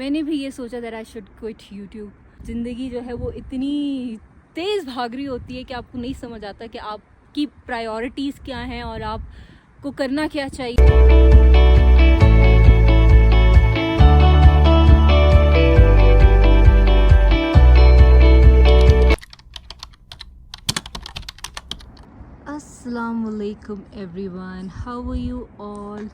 मैंने भी ये सोचा that I should quit YouTube. ज़िंदगी जो है वो इतनी तेज़ भाग रही होती है कि आपको नहीं समझ आता कि आपकी प्रायोरिटीज़ क्या हैं और आपको करना क्या चाहिए। Assalamualaikum everyone, how are you all?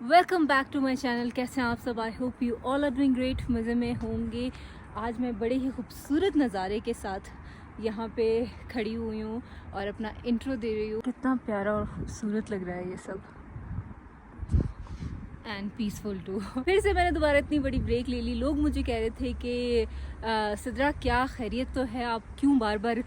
Welcome back to my channel. कैसे हैं आप सब? I hope you all are doing great, मज़े में होंगे। आज मैं बड़े ही खूबसूरत नज़ारे के साथ यहाँ पे खड़ी हुई हूँ और अपना इंट्रो दे रही हूँ। कितना प्यारा और खूबसूरत लग रहा है ये सब, एंड पीसफुल टू। फिर से मैंने दोबारा इतनी बड़ी ब्रेक ले ली। लोग मुझे कह रहे थे कि सिद्रा क्या खैरियत तो है, आप क्यों बार बार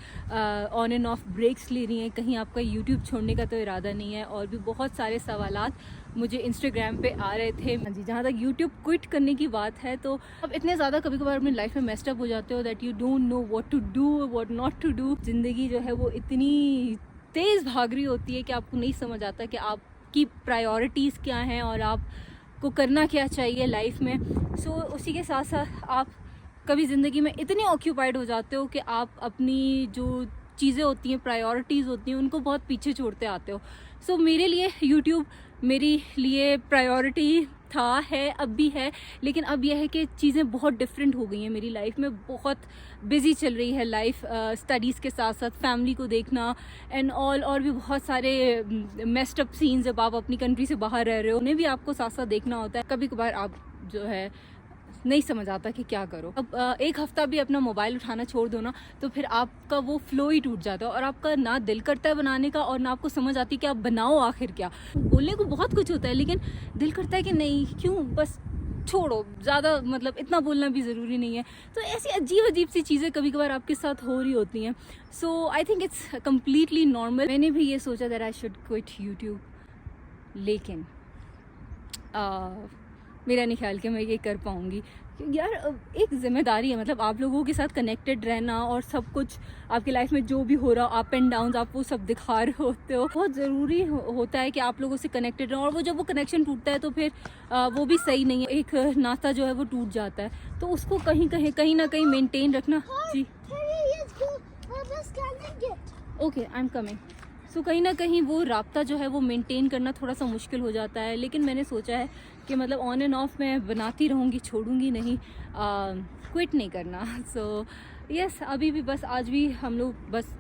ऑन एंड ऑफ ब्रेक्स ले रही हैं, कहीं आपका यूट्यूब छोड़ने का तो इरादा नहीं है। और भी बहुत सारे सवालात मुझे इंस्टाग्राम पे आ रहे थे। हाँ जी, जहाँ तक यूट्यूब क्विट करने की बात है तो अब इतने ज़्यादा कभी कभार अपनी लाइफ में मेस्ड अप हो जाते हो that you don't know what to do what not to do. ज़िंदगी जो है वो इतनी तेज़ भाग रही होती है कि आपको नहीं समझ आता कि आपकी प्रायोरिटीज़ क्या हैं और आपको करना क्या चाहिए लाइफ में। सो उसी के साथ साथ आप कभी ज़िंदगी में इतने ऑक्यूपाइड हो जाते हो कि आप अपनी जो चीज़ें होती हैं, प्रायोरिटीज़ होती हैं, उनको बहुत पीछे छोड़ते आते हो। सो मेरे लिए यूट्यूब मेरे लिए प्रायोरिटी था, है, अब भी है। लेकिन अब यह है कि चीज़ें बहुत डिफरेंट हो गई हैं मेरी लाइफ में। बहुत बिज़ी चल रही है लाइफ, स्टडीज़ के साथ साथ फैमिली को देखना एंड ऑल, और भी बहुत सारे मेस्ड अप सीन्स। जब आप अपनी कंट्री से बाहर रह रहे हो उन्हें भी आपको साथ साथ देखना होता है। कभी कभार आप जो है नहीं समझ आता कि क्या करो। अब एक हफ्ता भी अपना मोबाइल उठाना छोड़ दो ना तो फिर आपका वो फ्लो ही टूट जाता है और आपका ना दिल करता है बनाने का और ना आपको समझ आती कि आप बनाओ आखिर क्या। बोलने को बहुत कुछ होता है लेकिन दिल करता है कि नहीं, क्यों, बस छोड़ो, ज़्यादा मतलब इतना बोलना भी ज़रूरी नहीं है। तो ऐसी अजीब अजीब सी चीज़ें कभी कभार आपके साथ हो रही होती हैं। So I think it's completely normal. मैंने भी ये सोचा that I should quit YouTube, लेकिन मेरा नहीं ख्याल कि मैं ये कर पाऊँगी। यार एक जिम्मेदारी है, मतलब आप लोगों के साथ कनेक्टेड रहना और सब कुछ आपकी लाइफ में जो भी हो रहा हो, अप एंड डाउन, आप वो सब दिखा रहे होते हो। बहुत ज़रूरी होता है कि आप लोगों से कनेक्टेड रहो। और वो जब वो कनेक्शन टूटता है तो फिर वो भी सही नहीं है। एक नाता जो है वो टूट जाता है, तो उसको कहीं ना कहीं मेनटेन रखना। जी ओके, आई एम कमिंग। सो कहीं ना कहीं वो राब्ता जो है वो मेंटेन करना थोड़ा सा मुश्किल हो जाता है। लेकिन मैंने सोचा है कि मतलब ऑन एंड ऑफ मैं बनाती रहूँगी, छोड़ूंगी नहीं, क्विट नहीं करना। सो यस, अभी भी बस आज भी हम लोग बस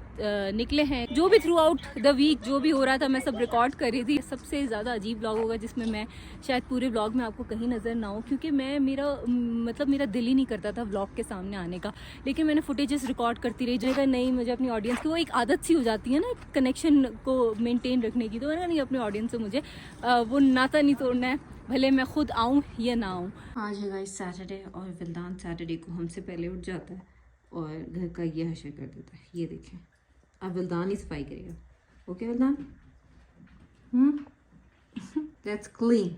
निकले हैं। जो भी थ्रू आउट द वीक जो भी हो रहा था मैं सब रिकॉर्ड कर रही थी। सबसे ज़्यादा अजीब व्लॉग होगा जिसमें मैं शायद पूरे व्लॉग में आपको कहीं नज़र ना हो, क्योंकि मेरा दिल ही नहीं करता था व्लॉग के सामने आने का। लेकिन मैंने फुटेजेस रिकॉर्ड करती रही। जगह नहीं, मुझे अपनी ऑडियंस की वो एक आदत सी हो जाती है ना कनेक्शन को मेनटेन रखने की। तो मैंने नहीं, अपनी ऑडियंस से मुझे वो नाता नहीं तोड़ना है, भले मैं खुद आऊँ या ना आऊँ। आज है गाइस सैटरडे और विल्दान सैटरडे को हमसे पहले उठ जाता है और घर का ये हशर कर देता है। ये देखें, अब विल्दान ही सफाई करेगा। Okay Wildan, that's clean.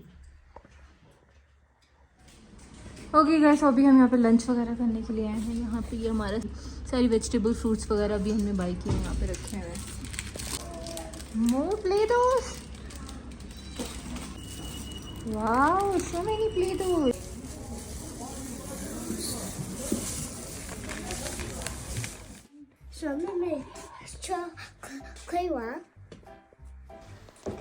Okay guys, अभी हम यहाँ पे लंच वगैरह करने के लिए आए हैं। यहाँ पे ये हमारे सारी वेजिटेबल फ्रूट्स वगैरह भी हमने बाई किए हैं, यहाँ पे रखे हुए हैं। More plates, wow, so many plates.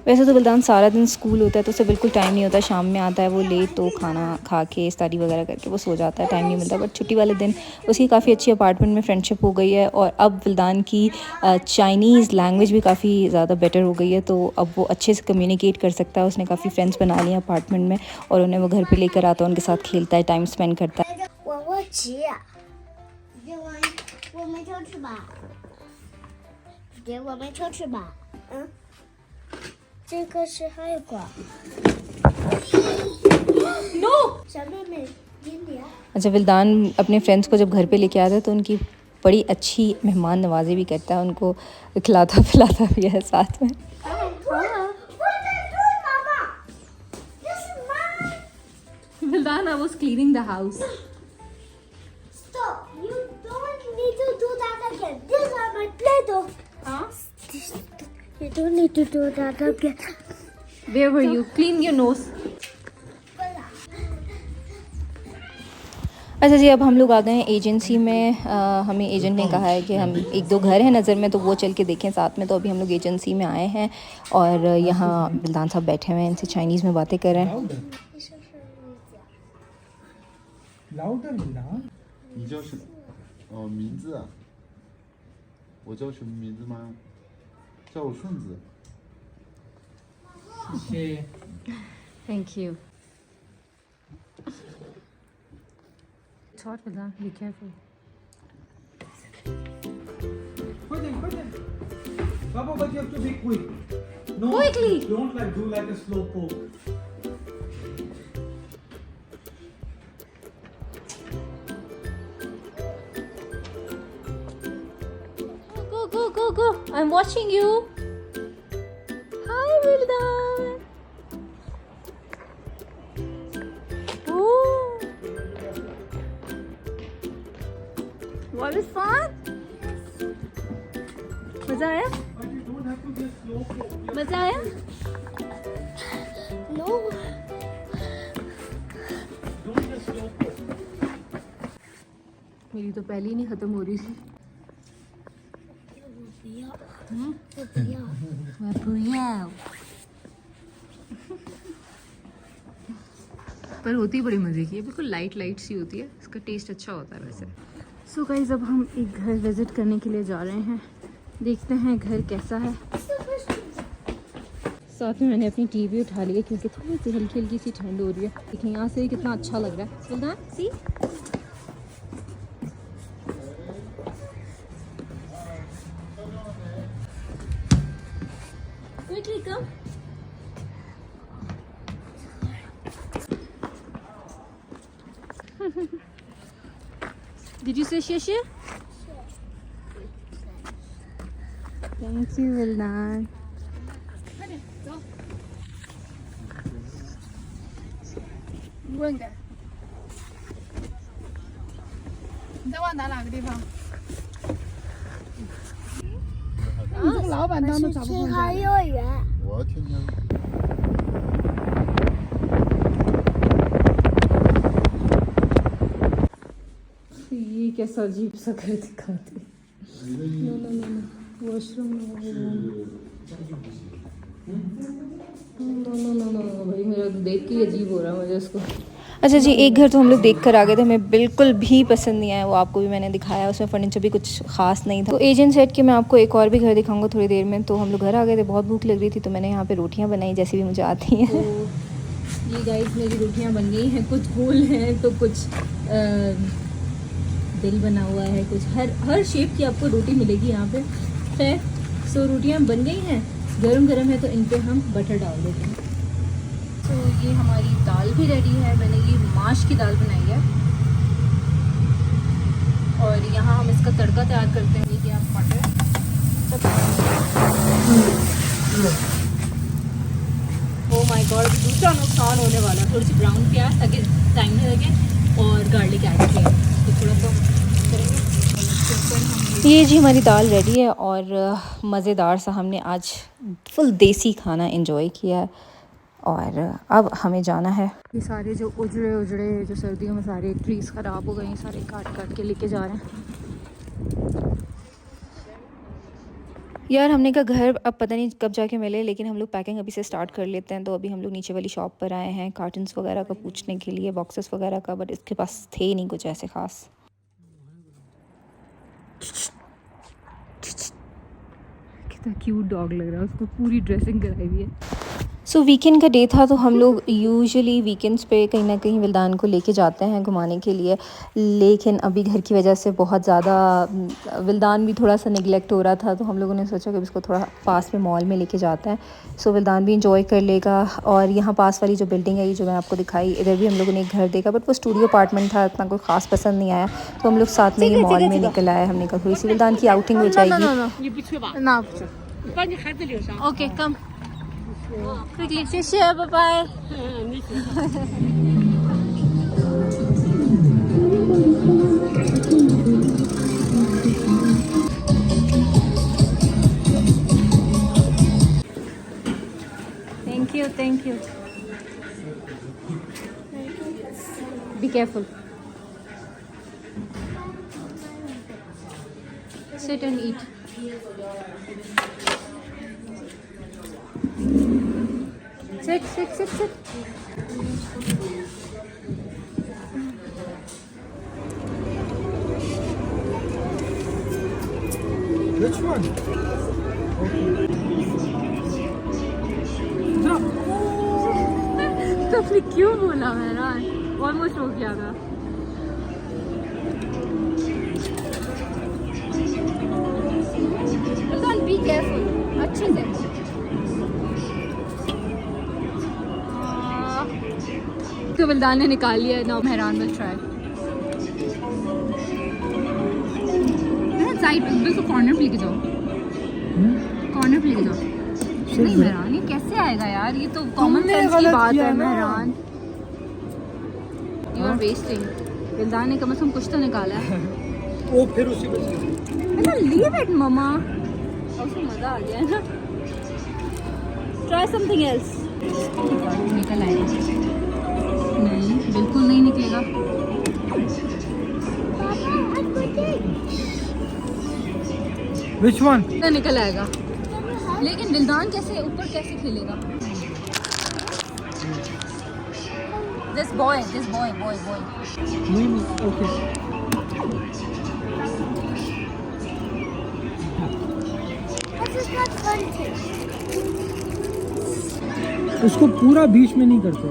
वैसे तो बलदान सारा दिन स्कूल होता है तो उसे बिल्कुल टाइम नहीं होता। शाम में आता है वो लेट, तो खाना खा के स्टडी वगैरह करके वो सो जाता है, टाइम नहीं मिलता। बट छुट्टी वाले दिन उसकी काफ़ी अच्छी अपार्टमेंट में फ्रेंडशिप हो गई है और अब बलदान की चाइनीज़ लैंग्वेज भी काफ़ी ज़्यादा बेटर हो गई है, तो अब वो अच्छे से कम्युनिकेट कर सकता है। उसने काफ़ी फ्रेंड्स बना लिए अपार्टमेंट में और उन्हें वो घर पर लेकर आता है, उनके साथ खेलता है, टाइम स्पेंड करता है। अच्छा, विल्दान अपने फ्रेंड्स को जब घर पे लेके आता है तो उनकी बड़ी अच्छी मेहमान नवाजी भी करता है, उनको खिलाता पिलाता भी है साथ में। विल्दान, I was cleaning the house. Stop! You don't need to do that again. These are my Play-Doh. Huh? You don't need to do that again. Where were you? Clean your nose. अच्छा जी, अब हम लोग आ गए हैं agency में। हमें agent ने कहा है कि हम एक दो घर हैं नज़र में, तो वो चल के देखें साथ में। तो अभी हम लोग एजेंसी में आए हैं और यहाँ बिल्दान साहब बैठे हुए हैं, इनसे चाइनीज़ में बातें कर रहे हैं। 你说什么名字？ louder 你叫什哦名字啊？我叫什么名字吗？叫我顺子。谢谢。 Thank you. It's hot, Bilan. Be careful. 快点，快点！Baba, but you have to be quick. No, Quickly. Don't like do like a slow poke. Go, go, go, go. I'm watching you. Hi, Bilan. Oh. Was it fun? मजा आया? But you don't have to be a slow poke. मजा आया? No. Don't be a slow poke. मेरी तो पहले ही नहीं खत्म हो रही थी। 我不要，我不要。 मैं भूया। पर होती बड़ी मज़े की है, बिल्कुल लाइट लाइट सी होती है। इसका टेस्ट अच्छा होता है वैसे। सो गाइस, अब हम एक घर विज़िट करने के लिए जा रहे हैं। देखते हैं घर कैसा है। साथ में मैंने अपनी टीवी उठा ली है क्योंकि थोड़ी सी हल्की हल्की सी ठंड हो रही है। देखिए यहाँ से कितना अच्छा लग रहा है। Sultan see quickly come. Did you say sheshe? Thank you, Vildan.问的。你在往哪个地方？你这个老板当都找不青回家。海幼儿园。我天天 ये कैसा अजीब सा घर दिखाते। वॉशरूम भाई, मेरा तो देख के ही अजीब हो रहा है मुझे उसको। अच्छा जी, एक घर तो हम लोग देख कर आ गए थे, हमें बिल्कुल भी पसंद नहीं आया। वो आपको भी मैंने दिखाया, उसमें फर्नीचर भी कुछ खास नहीं था। तो एजेंट सेट कि मैं आपको एक और भी घर दिखाऊंगा थोड़ी देर में। तो हम लोग घर आ गए थे, बहुत भूख लग रही थी, तो मैंने यहाँ पे रोटियाँ बनाई जैसी भी मुझे आती हैं। तो ये गाइस मेरी रोटियाँ बन गई हैं, कुछ गोल हैं तो कुछ दिल बना हुआ है, कुछ हर शेप की आपको रोटी मिलेगी यहाँ पे। खैर, सो रोटियाँ बन गई हैं, गरम गरम है, तो इन पे हम बटर डाल देते हैं। तो ये हमारी दाल भी रेडी है। मैंने ये माश की दाल बनाई है और यहाँ हम इसका तड़का तैयार करते हैं। ये आप मटर ओह माय गॉड, दूसरा नुकसान होने वाला है। थोड़ी सी ब्राउन प्याज ताकि टाइम नहीं लगे और गार्लिक ऐड किया, तो थोड़ा सा करेंगे। ये जी हमारी दाल रेडी है और मज़ेदार सा हमने आज फुल देसी खाना एंजॉय किया है। और अब हमें जाना है। ये सारे जो उजड़े जो सर्दियों में सारे ट्रीज़ ख़राब हो गए हैं, सारे काट के लेके जा रहे हैं। यार हमने कहा घर अब पता नहीं कब जाके मिले, लेकिन हम लोग पैकिंग अभी से स्टार्ट कर लेते हैं। तो अभी हम लोग नीचे वाली शॉप पर आए हैं कार्टन्स वगैरह का पूछने के लिए, बॉक्सेस वगैरह का, बट इसके पास थे नहीं कुछ ऐसे ख़ास। कितना क्यूट डॉग लग रहा है, उसको पूरी ड्रेसिंग कराई हुई है। सो वीकेंड का डे था, तो हम लोग यूजुअली वीकेंड्स पे कहीं ना कहीं विल्दान को लेके जाते हैं घुमाने के लिए। लेकिन अभी घर की वजह से बहुत ज़्यादा विल्दान भी थोड़ा सा निगलेक्ट हो रहा था, तो हम लोगों ने सोचा कि इसको थोड़ा पास में मॉल में लेके जाते हैं। सो विल्दान भी इंजॉय कर लेगा। और यहाँ पास वाली जो बिल्डिंग है, ये जो मैं आपको दिखाई, इधर भी हम लोगों ने एक घर देखा, बट वो स्टूडियो अपार्टमेंट था, इतना कोई ख़ास पसंद नहीं आया। तो हम लोग साथ में ही मॉल में निकल आए। हमने कहा थोड़ी सी विल्दान की आउटिंग हो जाएगी। Okay come quickly, bye bye. Thank you. Be careful. Sit and eat. Sit. Which one? तो फिर क्यों बोला हैरान? ऑलमोस्ट हो गया था। बी केयरफुल, अच्छे से। तो विल्दान ने निकाल लिया, now Mehran will try. Side बिल्कुल कॉर्नर पे लेके जाओ, कॉर्नर पे लेके जाओ। नहीं मेहरान, ये कैसे आएगा यार? ये तो कॉमन सेंस की बात है Mehran. You are wasting. Wildan ने कम से कम कुछ तो निकाला है। वो फिर उसी को लीव इट ममा, उसको मजा आ गया है ना। Try something else. निकल आएगा? नहीं, बिल्कुल नहीं निकलेगा। Which one? तो निकल आएगा, लेकिन विल्दान कैसे ऊपर कैसे खेलेगा? This boy. नहीं, okay. This is not fun too. उसको पूरा बीच में नहीं करते।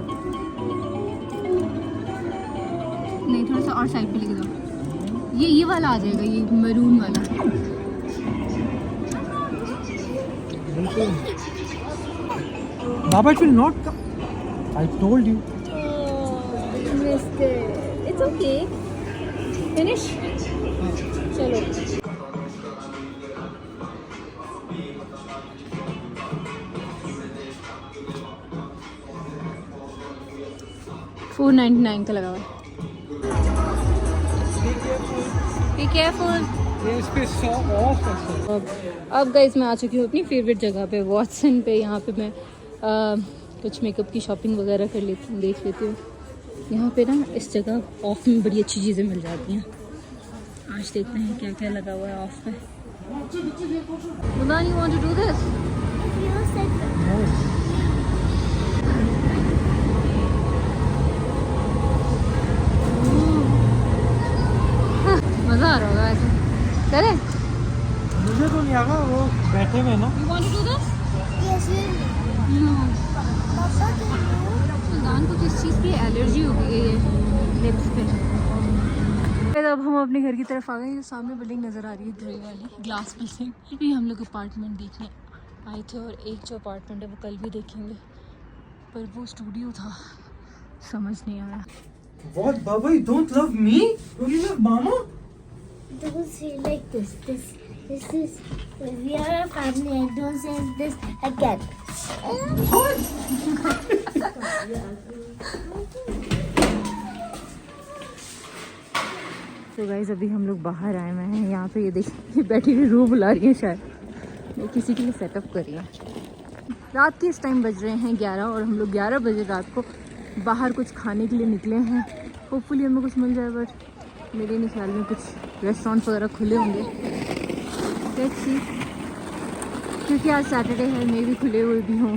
नहीं, थोड़ा सा और साइड पे लेके जाओ। ये वाला आ जाएगा, ये मरून वाला। Baba, it will not come. I told you. Missed it. It's okay. Finish. चलो। $4.99 का लगा हुआ है। Be careful. ये इस पे 100 ऑफ है। अब गाइस मैं आ चुकी हूँ अपनी फेवरेट जगह पे, वॉटसन पे। यहाँ पे मैं कुछ मेकअप की शॉपिंग वगैरह कर लेती हूँ, देख लेती हूँ। यहाँ पे ना इस जगह ऑफ में बड़ी अच्छी चीज़ें मिल जाती हैं। आज देखते हैं क्या क्या लगा हुआ है ऑफ में। You want to do this? You said that. मज़ा आ रहा होगा ऐसे। करें? मुझे तो नहीं आगा, वो बैठे में ना। You want to do this? Yes, you. No. Papa, do you? सुल्तान को किस चीज़ की एलर्जी हो गई है ये लिप्स पे। अब हम अपने घर की तरफ आ गए। सामने बिल्डिंग नज़र आ रही है, ग्रे वाली ग्लास बिल्डिंग। भी हम लोग अपार्टमेंट देखने आए थे, और एक जो अपार्टमेंट है वो कल भी देखेंगे, पर वो स्टूडियो था, समझ नहीं आया। What, Baba? You don't love me? Don't you love Mama? Don't say like this. This is. We are a family, and don't say this again. तो गाइस अभी हम लोग बाहर आए हुए हैं। यहाँ पे ये देखिए बैठी हुई रूह बुला रही है, शायद वो किसी के लिए सेटअप कर रही है। रात के इस टाइम बज रहे हैं 11, और हम लोग 11 बजे रात को बाहर कुछ खाने के लिए निकले हैं। होपफुली हमें कुछ मिल जाए, बट मेरे नहीं ख्याल में कुछ रेस्टोरेंट्स वगैरह खुले होंगे। लेट्स सी, क्योंकि आज सैटरडे है, मे भी खुले हुए भी हों।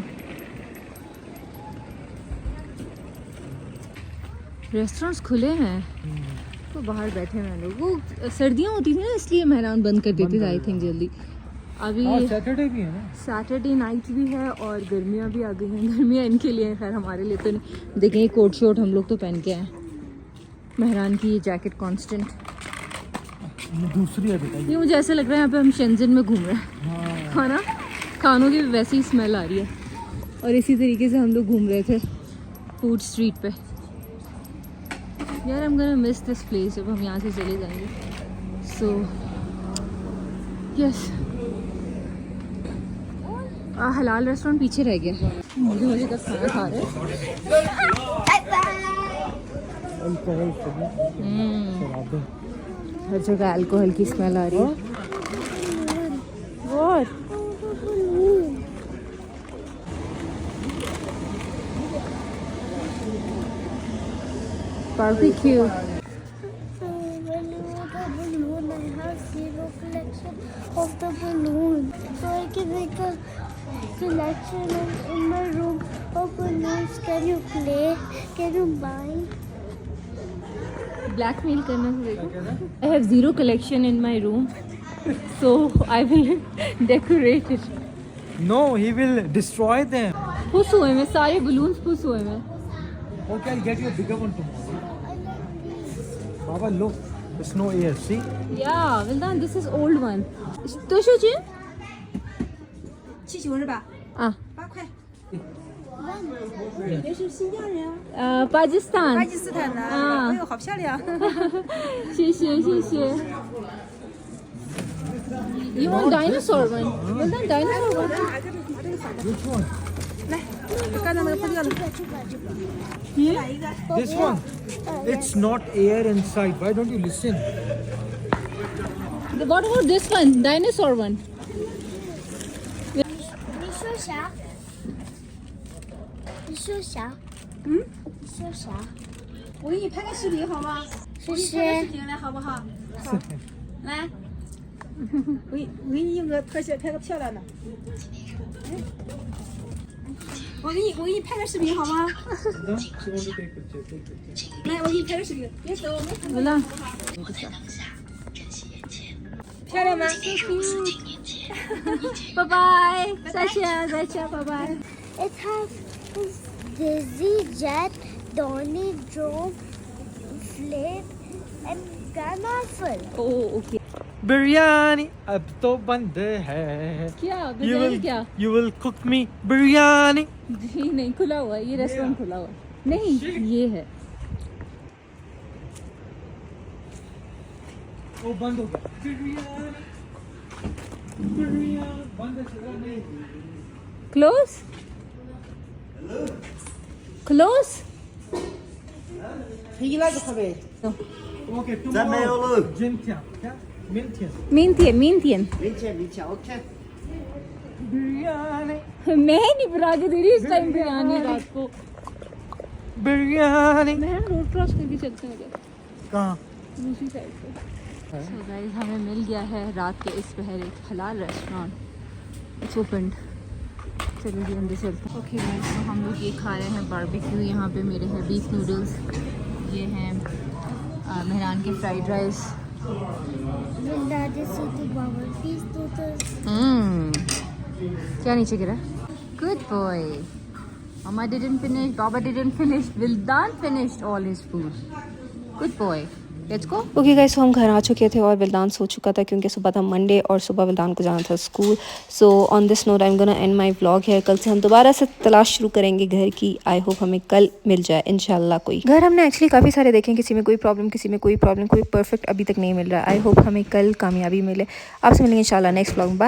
रेस्टोरेंट्स खुले हैं तो बाहर बैठे हैं लोग। वो सर्दियाँ होती थी ना, इसलिए मेहरान बंद कर देते थे आई थिंक जल्दी। अभी सैटरडे भी है ना, सैटरडे नाइट भी है, और गर्मियाँ भी आ गई हैं। गर्मियाँ इनके लिए हैं, खैर हमारे लिए तो नहीं। देखें ये कोट शोट हम लोग तो पहन के आए। मेहरान की ये जैकेट कांस्टेंट, दूसरी है बेटा। ये मुझे ऐसा लग रहा है यहाँ पे हम शेंजन में घूम रहे हैं। हाँ ना, खानों की वैसी ही स्मेल आ रही है। और इसी तरीके से हम लोग घूम रहे थे फूड स्ट्रीट पे। यार I am gonna miss this place जब हम यहाँ से चले जाएंगे। सो यस, हलाल रेस्टोरेंट पीछे रह गया। मुझे का खाना खा रहे हैं। अल्कोहल शराब, हर जगह अल्कोहल की स्मेल आ रही है। और barbecue. So when you go to Balloon, I have zero collection. like a collection in my room of balloons. Can you play? Can you buy? Blackmail करना देखो. I have zero collection in my room, so I will decorate it. No, he will destroy them. Push हुए में सारे balloons push हुए में. Okay, I'll get you a bigger one tomorrow. Baba, look, there's no air. See? Yeah, well done. This is old one. 多少钱？气球是吧啊？8块。 Pakistan 巴基斯坦的，啊哎呦，好漂亮！谢谢谢谢 You want dinosaur one? Well done, dinosaur one. 拿这个好的。来，刚才那个破掉了。来一个。 This one. It's not air inside. Why don't you listen? What about this one? Dinosaur one.你说啥？你说啥？我给你拍个视频好吗？谢我给你拍个视频来好不好？好，来，我给你用个特写，拍个漂亮的。我给你拍个视频好吗？ No? She want to take picture. Take picture. 来，我给你拍个视频，别走，我没 Well done. 漂亮吗？ Bye bye. 再见再见 Bye bye. It has Dizzy Jet, Donny Drone, Flip, and Grandmaster. Oh okay. Biryani ab to band hai. क्या You बताइए will, क्या? you will cook me biryani. जी नहीं खुला हुआ है ये restaurant खुला हुआ है. नहीं ये है. Oh, band ho gaya. Biryani. Biryani. Band hai. Close? Close? Okay, tomorrow. Jintian. क्या? Mintian. Mintian. Biryani. मैं नहीं बना के दे रही इस टाइम पे आनी रात को. Biryani. मैं रोड क्रॉस करके चलते हैं कहाँ? दूसरी साइड पे. So guys हमें मिल गया है रात के इस पहर एक हलाल रेस्टोरेंट. It's opened. चलिए जी अंदर चलते हैं. ओके गाइस तो हम लोग ये खा रहे हैं बारबेक्यू. यहाँ पे मेरे हैं बीफ नूडल्स. ये हैं मेहरान के fried rice. Will Daddy see the bubble piece noodles? क्या नीचे गिरा? Good boy. Mama didn't finish. Baba didn't finish. Vildan finished all his food. Good boy. Let's go. Okay guys तो हम घर आ चुके थे और विल्दान सो चुका था क्योंकि सुबह था मंडे और सुबह विल्दान को जाना था school. So on this note I am gonna and my vlog है. कल से हम दोबारा से तलाश शुरू करेंगे घर की. आई होप हमें कल मिल जाए इंशाल्लाह. कोई घर हमने एक्चुअली काफ़ी सारे देखे. किसी में कोई प्रॉब्लम कोई परफेक्ट अभी तक नहीं मिल रहा. आई होप हमें कल कामयाबी मिले. आपसे मिलेंगे इंशाल्लाह नेक्स्ट व्लॉग. बाय.